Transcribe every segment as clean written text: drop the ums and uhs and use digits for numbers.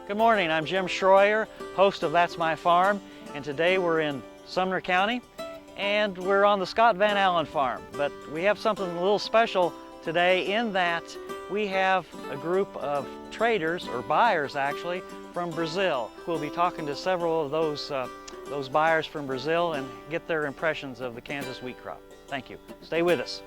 Good morning, I'm Jim Schroyer, host of That's My Farm, and today we're in Sumner County and we're on the Scott Van Allen farm. But we have something a little special today in that we have a group of traders, or buyers actually, from Brazil. We'll be talking to several of those buyers from Brazil and get their impressions of the Kansas wheat crop. Thank you. Stay with us.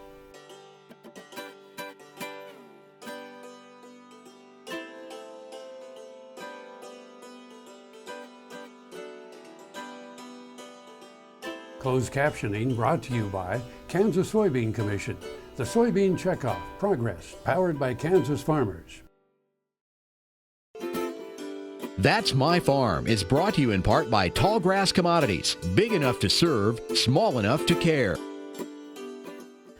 Closed captioning brought to you by Kansas Soybean Commission. The Soybean Checkoff, Progress, powered by Kansas farmers. That's My Farm is brought to you in part by Tallgrass Commodities, big enough to serve, small enough to care.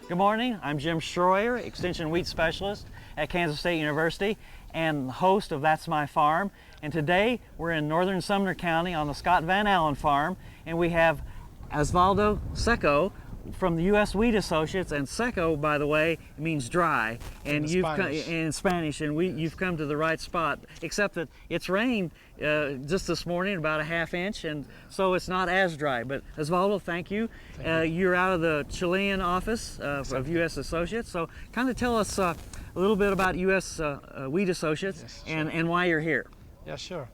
Good morning, I'm Jim Schroyer, Extension Wheat Specialist at Kansas State University and the host of That's My Farm. And today we're in northern Sumner County on the Scott Van Allen farm, and we have Osvaldo Seco from the U.S. Wheat Associates, and seco, by the way, means dry, and in Spanish, and you've come to the right spot, except that it's rained just this morning, about a ½ inch, and so it's not as dry. But Osvaldo, thank you. You're out of the Chilean office of U.S. Associates, so kind of tell us a little bit about U.S. Wheat Associates. Yes, sure. and why you're here. Yeah, sure.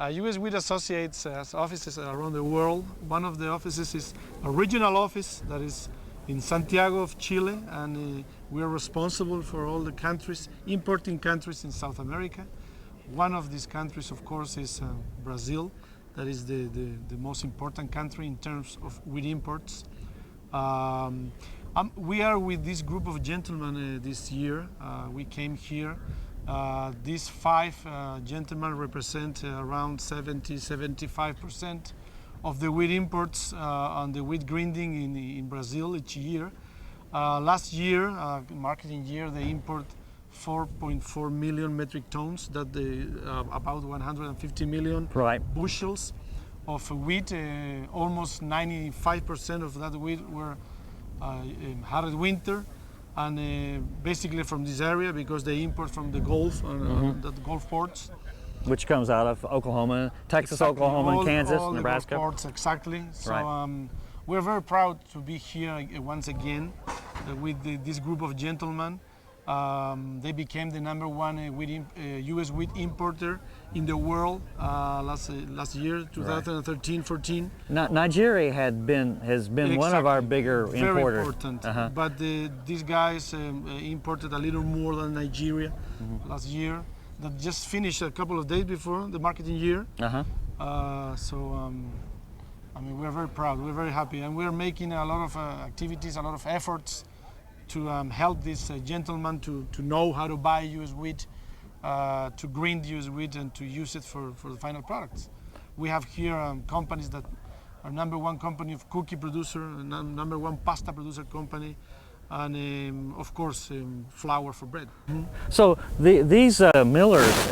U.S. Wheat Associates has offices around the world. One of the offices is a regional office that is in Santiago of Chile, and we are responsible for all the countries, importing countries in South America. One of these countries, of course, is Brazil. That is the most important country in terms of wheat imports. We are with this group of gentlemen this year. We came here. These 5 gentlemen represent around 70–75% of the wheat imports on the wheat grinding in Brazil each year. Last year, marketing year, they import 4.4 million metric tons, that about 150 million bushels of wheat. Almost 95% of that wheat were hard winter. And basically from this area, because they import from the Gulf, the Gulf ports. Which comes out of Oklahoma, Texas, exactly. Oklahoma, and Kansas, all Nebraska. The Gulf ports, exactly. So right. We're very proud to be here once again with this group of gentlemen. They became the #1 U.S. wheat importer in the world last year, 2013-14. Nigeria has been exactly. One of our bigger importers. Very important. But these guys imported a little more than Nigeria last year. That just finished a couple of days before the marketing year. I mean, we're very proud. We're very happy, and we're making a lot of activities, a lot of efforts to help these gentlemen to know how to buy U.S. wheat, to grind U.S. wheat, and to use it for the final products. We have here companies that are #1 company of cookie producer, #1 pasta producer company, and of course flour for bread. So these millers,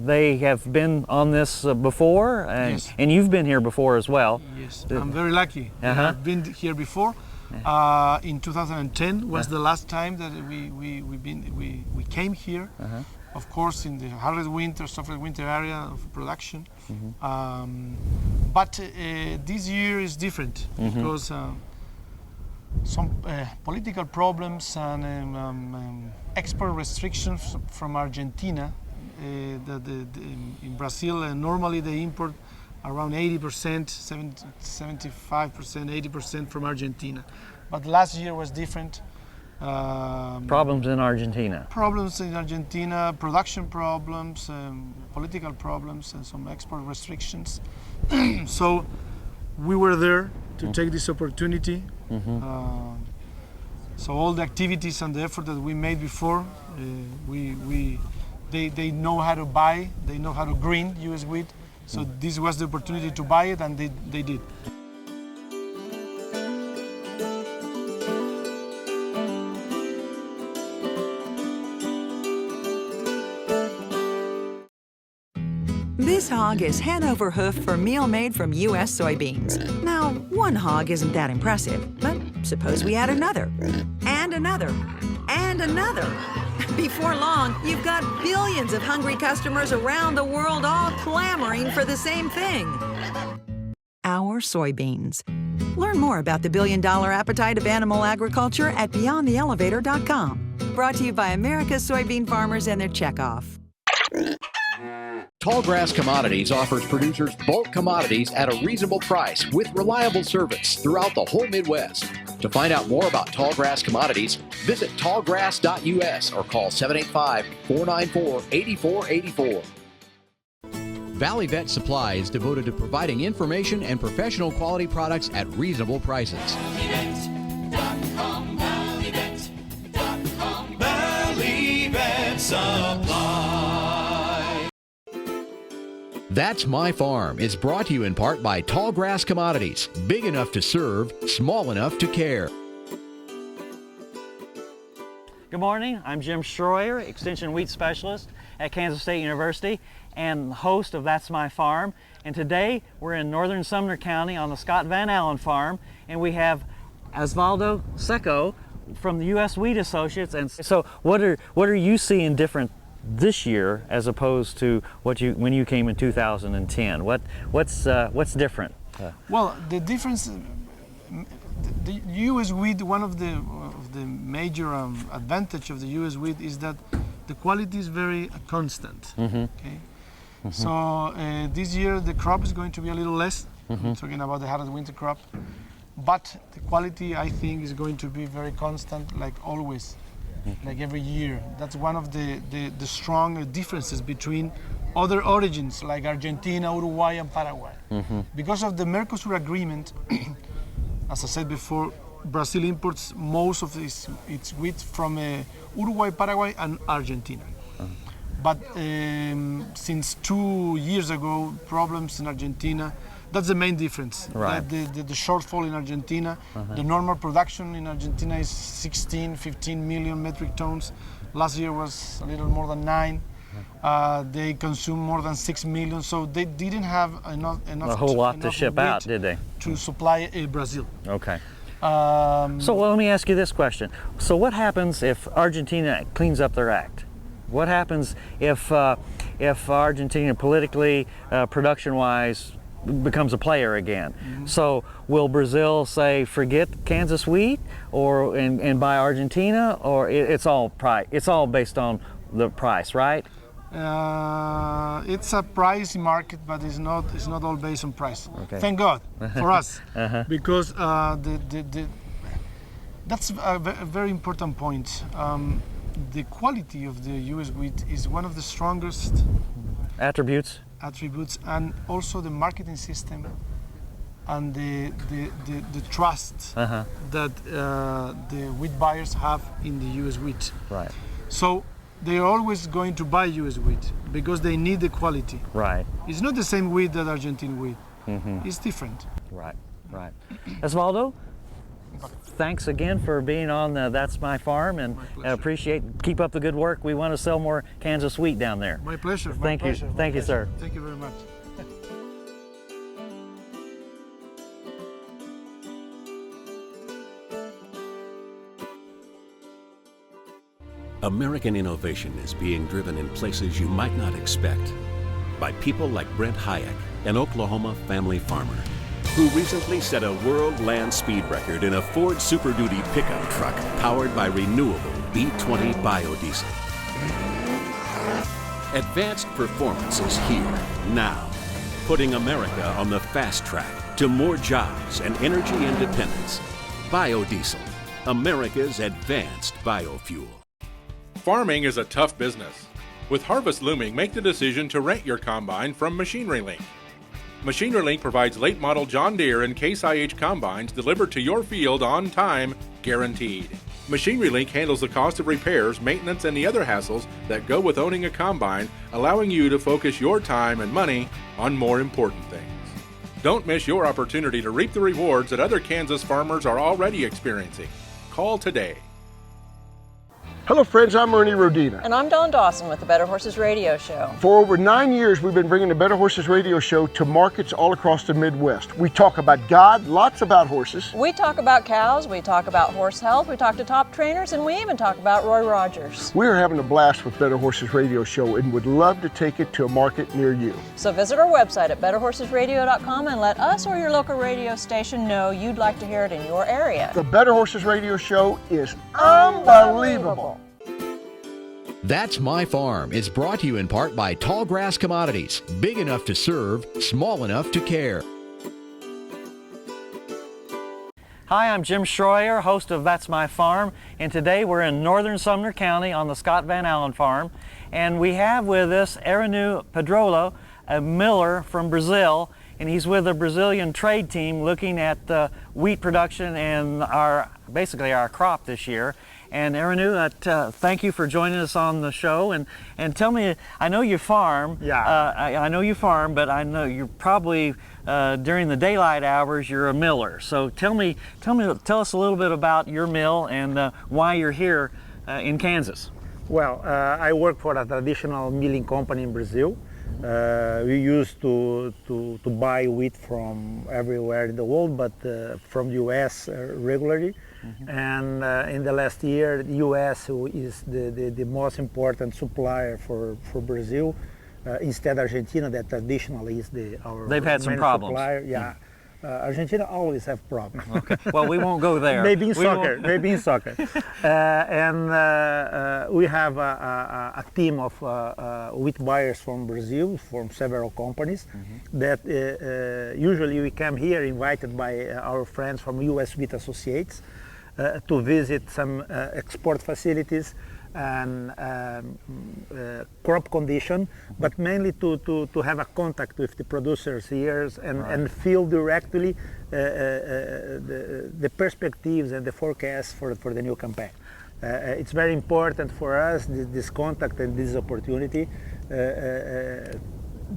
they have been on this before, yes. And you've been here before as well. Yes, I'm very lucky. I've been here before. In 2010 was the last time that we came here. Of course, in the hard winter, soft winter area of production. But this year is different because some political problems and export restrictions from Argentina. In Brazil, normally they import around 80%, 75%, 80% from Argentina. But last year was different. Problems in Argentina. Problems in Argentina, production problems, political problems, and some export restrictions. So we were there to take this opportunity. So all the activities and the effort that we made before, they know how to buy, they know how to grind U.S. wheat. So this was the opportunity to buy it, and they did. This hog is Hanover hoof for meal made from U.S. soybeans. Now, one hog isn't that impressive, but suppose we add another, and another, and another. Before long, you've got billions of hungry customers around the world all clamoring for the same thing. Our soybeans. Learn more about the billion-dollar appetite of animal agriculture at BeyondTheElevator.com. Brought to you by America's soybean farmers and their checkoff. Tallgrass Commodities offers producers bulk commodities at a reasonable price with reliable service throughout the whole Midwest. To find out more about Tallgrass Commodities, visit tallgrass.us or call 785-494-8484. Valley Vet Supply is devoted to providing information and professional quality products at reasonable prices. Valley Vet Supply. That's My Farm is brought to you in part by Tallgrass Commodities, big enough to serve, small enough to care. Good morning, I'm Jim Schroyer, Extension Wheat Specialist at Kansas State University and host of That's My Farm. And today we're in northern Sumner County on the Scott Van Allen farm, and we have Osvaldo Seco from the U.S. Wheat Associates. And so what are you seeing different this year as opposed to when you came in 2010? What's different? Well, the difference, the U.S. wheat, one of the major advantage of the U.S. wheat is that the quality is very constant. Okay, so this year the crop is going to be a little less. I'm talking about the hard winter crop, but the quality I think is going to be very constant, like always, like every year. That's one of the strong differences between other origins like Argentina, Uruguay, and Paraguay. Because of the Mercosur agreement, as I said before, Brazil imports most of its wheat from Uruguay, Paraguay, and Argentina. But since 2 years ago, problems in Argentina, that's the main difference. Right. The shortfall in Argentina, the normal production in Argentina is 15 million metric tons. Last year was a little more than 9. They consume more than 6 million, so they didn't have enough A whole lot to ship wheat out, did they? to supply Brazil. Okay. So let me ask you this question. So what happens if Argentina cleans up their act? What happens if Argentina politically, production-wise, becomes a player again? So will Brazil say forget Kansas wheat and buy Argentina, or it's all based on the price, right? It's a price market, but it's not all based on price. Okay. Thank God for us, because that's a very important point. The quality of the U.S. wheat is one of the strongest Attributes? and also the marketing system and the trust that the wheat buyers have in the U.S. wheat. Right. So they're always going to buy U.S. wheat because they need the quality. Right. It's not the same wheat that Argentine wheat. It's different. Right. Osvaldo, thanks again for being on That's My Farm, and keep up the good work. We want to sell more Kansas wheat down there. My pleasure. Thank you, sir. Thank you very much. American innovation is being driven in places you might not expect by people like Brent Hayek, an Oklahoma family farmer, who recently set a world land speed record in a Ford Super Duty pickup truck powered by renewable B20 biodiesel. Advanced performance is here, now, putting America on the fast track to more jobs and energy independence. Biodiesel, America's advanced biofuel. Farming is a tough business. With harvest looming, make the decision to rent your combine from Machinery Link. Machinery Link provides late model John Deere and Case IH combines delivered to your field on time, guaranteed. Machinery Link handles the cost of repairs, maintenance, and the other hassles that go with owning a combine, allowing you to focus your time and money on more important things. Don't miss your opportunity to reap the rewards that other Kansas farmers are already experiencing. Call today. Hello friends, I'm Ernie Rodina. And I'm Dawn Dawson with the Better Horses Radio Show. For over 9 years, we've been bringing the Better Horses Radio Show to markets all across the Midwest. We talk about God, lots about horses. We talk about cows, we talk about horse health, we talk to top trainers, and we even talk about Roy Rogers. We're having a blast with Better Horses Radio Show and would love to take it to a market near you. So visit our website at betterhorsesradio.com and let us or your local radio station know you'd like to hear it in your area. The Better Horses Radio Show is unbelievable. That's My Farm is brought to you in part by Tallgrass Commodities. Big enough to serve, small enough to care. Hi, I'm Jim Schroyer, host of That's My Farm, and today we're in northern Sumner County on the Scott Van Allen farm, and we have with us Arinu Pedrolo, a miller from Brazil, and he's with a Brazilian trade team looking at the wheat production and basically our crop this year. And Arinu, thank you for joining us on the show. And tell me, I know you farm. Yeah. I know you farm, but I know you're probably during the daylight hours you're a miller. So tell us a little bit about your mill and why you're here in Kansas. Well, I work for a traditional milling company in Brazil. We used to buy wheat from everywhere in the world, but from the U.S. regularly. Mm-hmm. And in the last year, the U.S. is the most important supplier for Brazil. Instead, Argentina, that traditionally is our They've had some main problems. Supplier. Yeah. Argentina always have problems. Okay. Well, we won't go there. Maybe in soccer. And we have a team of wheat buyers from Brazil, from several companies, mm-hmm. that usually we come here invited by our friends from U.S. Wheat Associates to visit some export facilities and crop condition, but mainly to have a contact with the producers here and feel directly the perspectives and the forecasts for the new campaign. It's very important for us, this contact and this opportunity.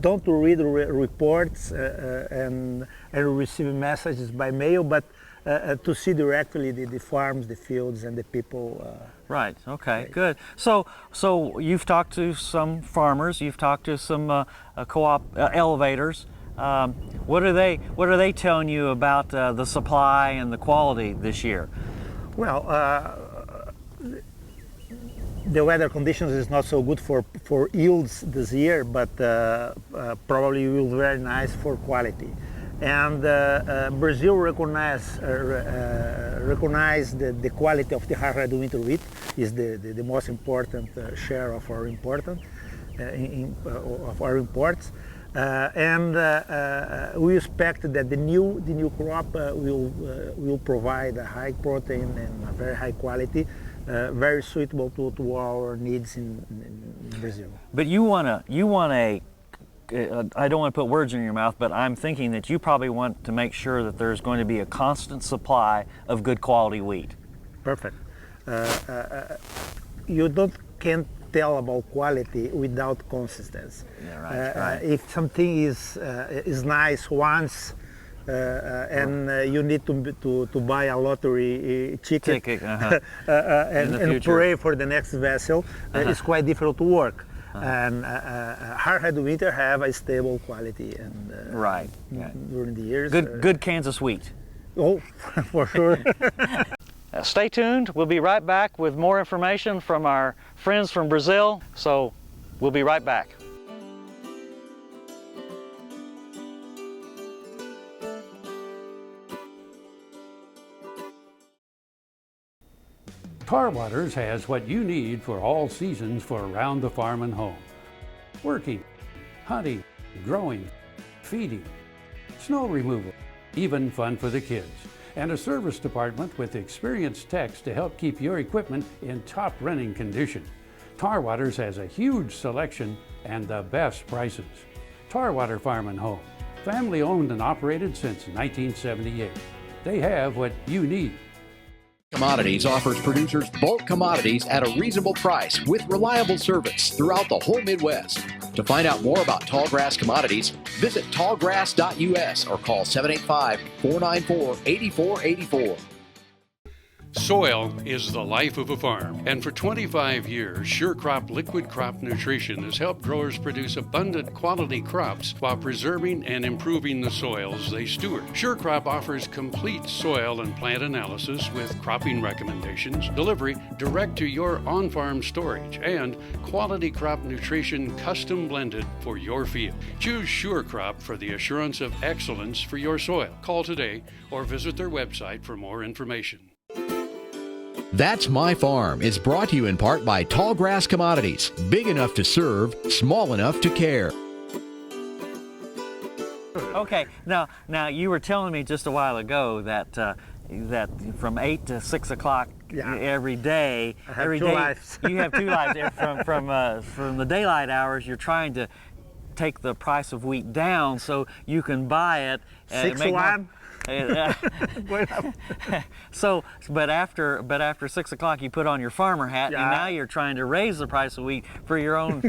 Don't read reports and receive messages by mail, but to see directly the farms, the fields, and the people. Right. Okay. Good. So you've talked to some farmers. You've talked to some co-op elevators. What are they telling you about the supply and the quality this year? Well, the weather conditions is not so good for yields this year, but probably will be very nice for quality. And Brazil recognize the quality of the hard winter wheat is the most important share of our imports. And we expect that the new crop will provide a high protein and a very high quality, very suitable to our needs in Brazil. But you want a I don't want to put words in your mouth, but I'm thinking that you probably want to make sure that there's going to be a constant supply of good quality wheat. Perfect. You can't tell about quality without consistency. Yeah, right. If something is nice once, and you need to buy a lottery ticket and pray for the next vessel, it's quite difficult to work. And hard winter have a stable quality and during the years. Good Kansas wheat. Oh, for sure. Stay tuned. We'll be right back with more information from our friends from Brazil. So we'll be right back. Tar Waters has what you need for all seasons for around the farm and home. Working, hunting, growing, feeding, snow removal, even fun for the kids. And a service department with experienced techs to help keep your equipment in top running condition. Tar Waters has a huge selection and the best prices. Tar Water Farm and Home, family owned and operated since 1978. They have what you need. Commodities offers producers bulk commodities at a reasonable price with reliable service throughout the whole Midwest. To find out more about Tallgrass Commodities, visit tallgrass.us or call 785-494-8484. Soil is the life of a farm, and for 25 years, SureCrop Liquid Crop Nutrition has helped growers produce abundant quality crops while preserving and improving the soils they steward. SureCrop offers complete soil and plant analysis with cropping recommendations, delivery direct to your on-farm storage, and quality crop nutrition custom blended for your field. Choose SureCrop for the assurance of excellence for your soil. Call today or visit their website for more information. That's My Farm is brought to you in part by Tallgrass Commodities. Big enough to serve, small enough to care. Okay, now you were telling me just a while ago that that from 8 to 6 o'clock every day, I have two lives. You have two lives. From the daylight hours, you're trying to take the price of wheat down so you can buy it. 6-1. So, but after 6 o'clock, you put on your farmer hat, and now you're trying to raise the price of wheat for your own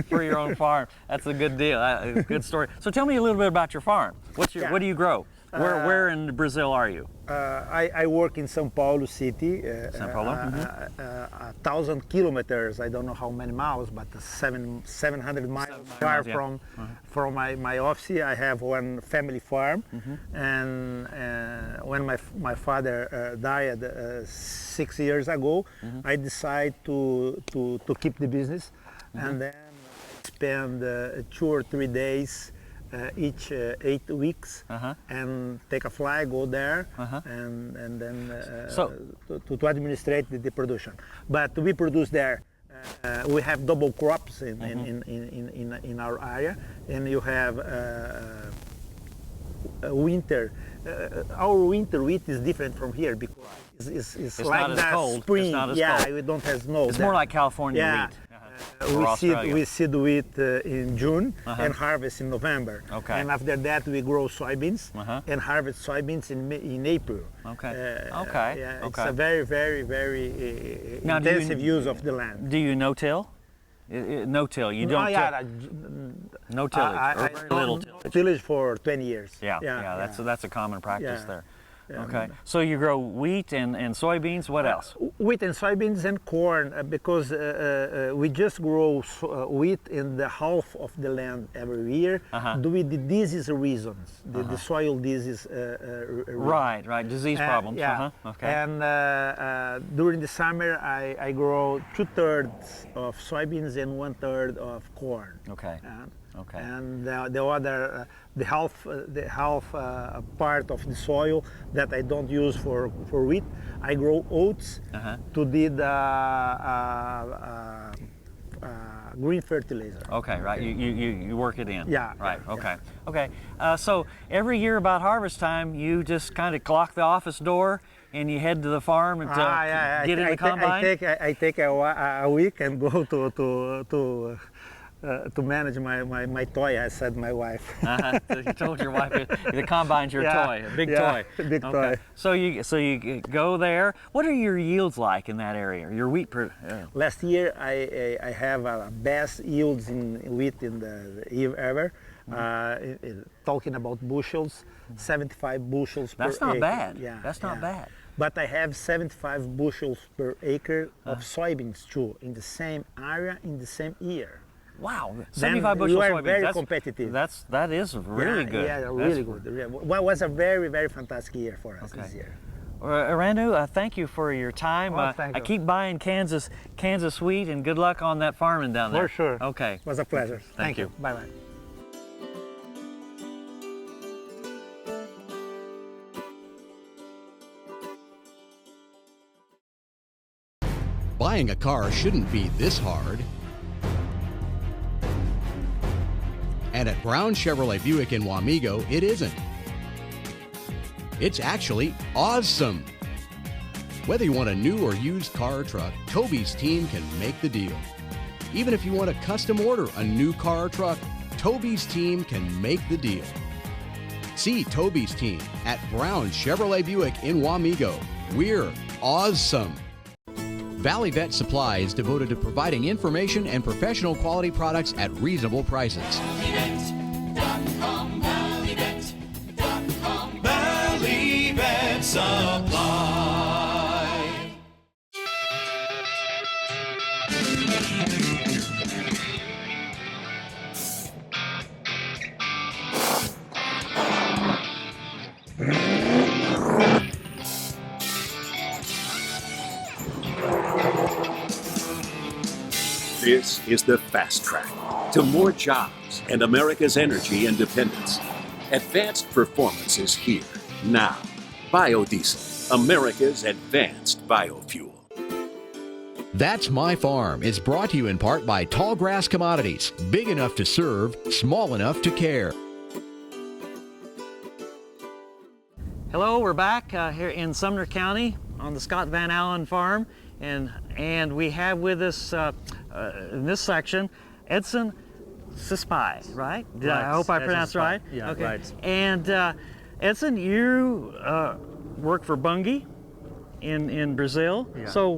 farm. That's a good deal. A good story. So, tell me a little bit about your farm. What do you grow? Where in Brazil are you? I work in São Paulo city. São Paulo. 1,000 kilometers. I don't know how many miles, but 700 miles far from my office. I have one family farm, and when my father died 6 years ago, I decided to keep the business, and then spend 2 or 3 days. Each 8 weeks, and take a fly, go there, and then to administrate the production. But we produce there. We have double crops in our area, and you have winter. Our winter wheat is different from here because it's like not that as cold. spring. It's not as cold. We don't have snow. It's more like California wheat. We seed wheat in June and harvest in November. Okay. And after that we grow soybeans and harvest soybeans in April. Okay. It's a very, very, very intensive use of the land. Do you no-till? No-till. You don't. No tillage. Or very little tillage. Tillage for 20 years. That's a common practice there. Okay, so you grow wheat and soybeans. What else? Wheat and soybeans and corn, because we just grow wheat in the half of the land every year due to the disease reasons, the soil disease. Right, disease problems. Okay. And during the summer, I grow 2/3 of soybeans and 1/3 of corn. Okay. Okay. And the other, the half part of the soil that I don't use for wheat, I grow oats to do the green fertilizer. Okay, right. You work it in. Yeah. Right. Okay. Okay. So every year about harvest time, you just kind of clock the office door and you head to the farm and get in the combine. I take a week and go to manage my toy. I said my wife. You told your wife the combine's your toy, a big toy. Big toy. So you go there. What are your yields like in that area? Your wheat Last year I have best yields in wheat in the year ever. Talking about bushels, 75 bushels per acre. That's not bad. Yeah, that's not bad. But I have 75 bushels per acre of soybeans too, in the same area in the same year. Wow, 75 bushels of soybeans. You are very competitive. That is really good. Yeah, really good. It was a very, very fantastic year for us this year. Randu, thank you for your time. I keep buying Kansas wheat, and good luck on that farming down there. For sure. Okay. It was a pleasure. Thank you. Bye-bye. Buying a car shouldn't be this hard. And at Brown Chevrolet Buick in Wamego, it isn't. It's actually awesome. Whether you want a new or used car or truck, Toby's team can make the deal. Even if you want to custom order a new car or truck, Toby's team can make the deal. See Toby's team at Brown Chevrolet Buick in Wamego. We're awesome. Valley Vet Supply is devoted to providing information and professional quality products at reasonable prices. ValleyVet.com, ValleyVet.com, Valley Vet Supply. This is the fast track to more jobs and America's energy independence. Advanced performance is here, now. Biodiesel, America's advanced biofuel. That's My Farm is brought to you in part by Tallgrass Commodities. Big enough to serve, small enough to care. Hello, we're back here in Sumner County on the Scott Van Allen farm, and we have with us in this section Edson Cispai, right? I hope I pronounced right. Yeah, okay. Right. And Edson, you work for Bunge in Brazil. Yeah. So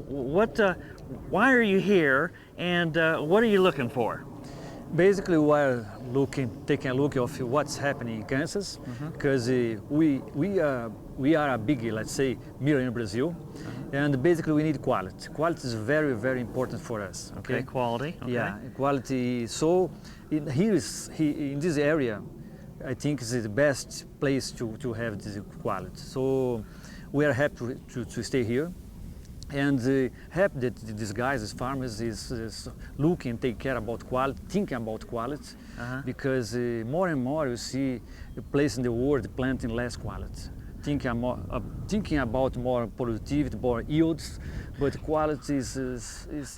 why are you here, and what are you looking for? Basically, we're taking a look of what's happening in Kansas, because we are a big, let's say, mill in Brazil, and basically we need quality. Quality is very, very important for us. Okay, quality. Okay. Yeah, quality. So in this area, I think is the best place to have this quality. So we are happy to stay here. And happy that these guys, these farmers, is looking, take care about quality, thinking about quality, because more and more you see a place in the world planting less quality, thinking about more productivity, more yields, but quality is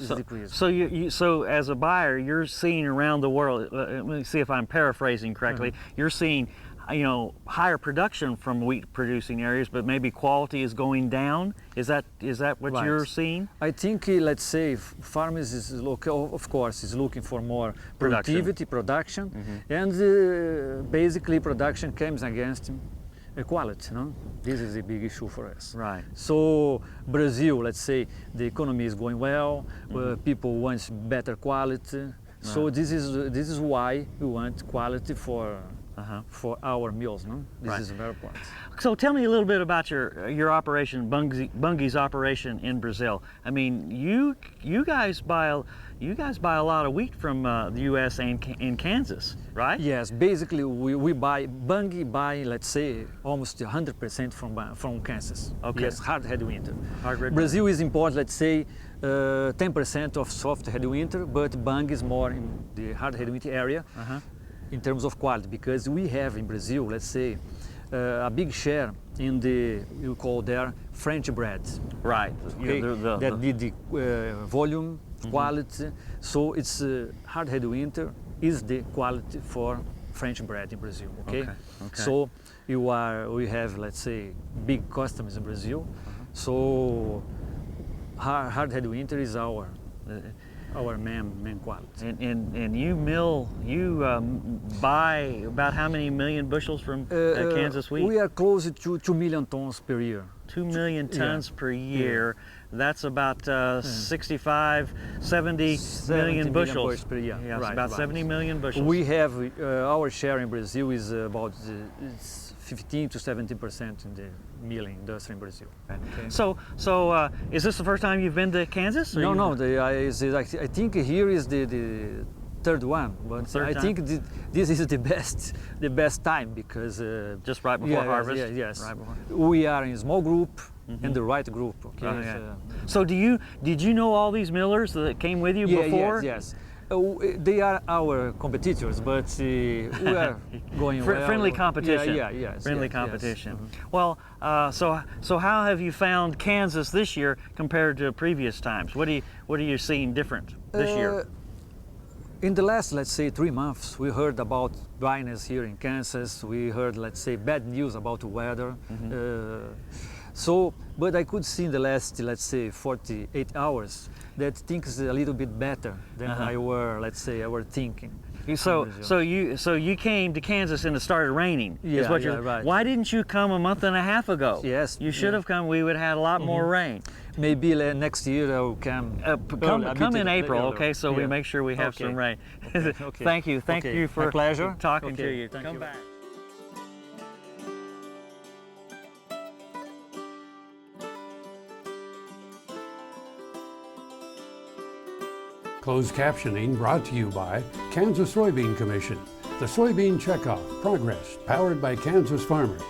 decreasing. So as a buyer, you're seeing around the world. Let me see if I'm paraphrasing correctly. You're seeing, higher production from wheat producing areas, but maybe quality is going down. Is that what Right. you're seeing? I think, let's say, farmers is of course is looking for more productivity, production, and basically production comes against quality. No, this is a big issue for us. Right. So Brazil, let's say, the economy is going well. People want better quality. Right. So this is why we want quality for our mills. No, this is very important. So tell me a little bit about your operation, Bunge's operation in Brazil. I mean, you guys buy a lot of wheat from the U.S. and in Kansas, right? Yes, basically Bunge buy, let's say, almost 100% from Kansas. Okay. Yes, hard headwinter. Hard Brazil is important, let's say, 10% of soft headwinter, but Bunge is more in the hard headwinter area. In terms of quality, because we have in Brazil, let's say, a big share in you call there French bread. Right. Okay? That need the volume, quality. So it's hard headwinter is the quality for French bread in Brazil. Okay. So we have, let's say, big customers in Brazil. So hard headwinter is our main quality. And you buy about how many million bushels from Kansas wheat? We are close to 2 million tons per year. 2 million tons per year. That's about 65, 70 million bushels per year. Yes, Right, about 70 million bushels. We have our share in Brazil is about 15 to 17% in the milling industry in Brazil. Okay. So is this the first time you've been to Kansas? No. I think here is the third one, but I think this is the best time because just right before harvest. Yes. Right before. We are in a small group in the right group. Okay. So did you know all these millers that came with you before? Yes. They are our competitors, but we are going well. Friendly competition. Yes. Friendly competition. Well, so how have you found Kansas this year compared to previous times? What are you seeing different this year? In the last, let's say, 3 months, we heard about dryness here in Kansas. We heard, let's say, bad news about the weather. But I could see in the last, let's say, 48 hours that things are a little bit better than I were thinking. So you came to Kansas and it started raining. Right. Why didn't you come a month and a half ago? Yes. You should have come. We would have had a lot more rain. Maybe next year I will come. Come in April, okay? So we make sure we have some rain. Thank you for my pleasure. talking to you. Thank Come you. back. Closed captioning brought to you by Kansas Soybean Commission. The Soybean Checkoff Progress, powered by Kansas farmers.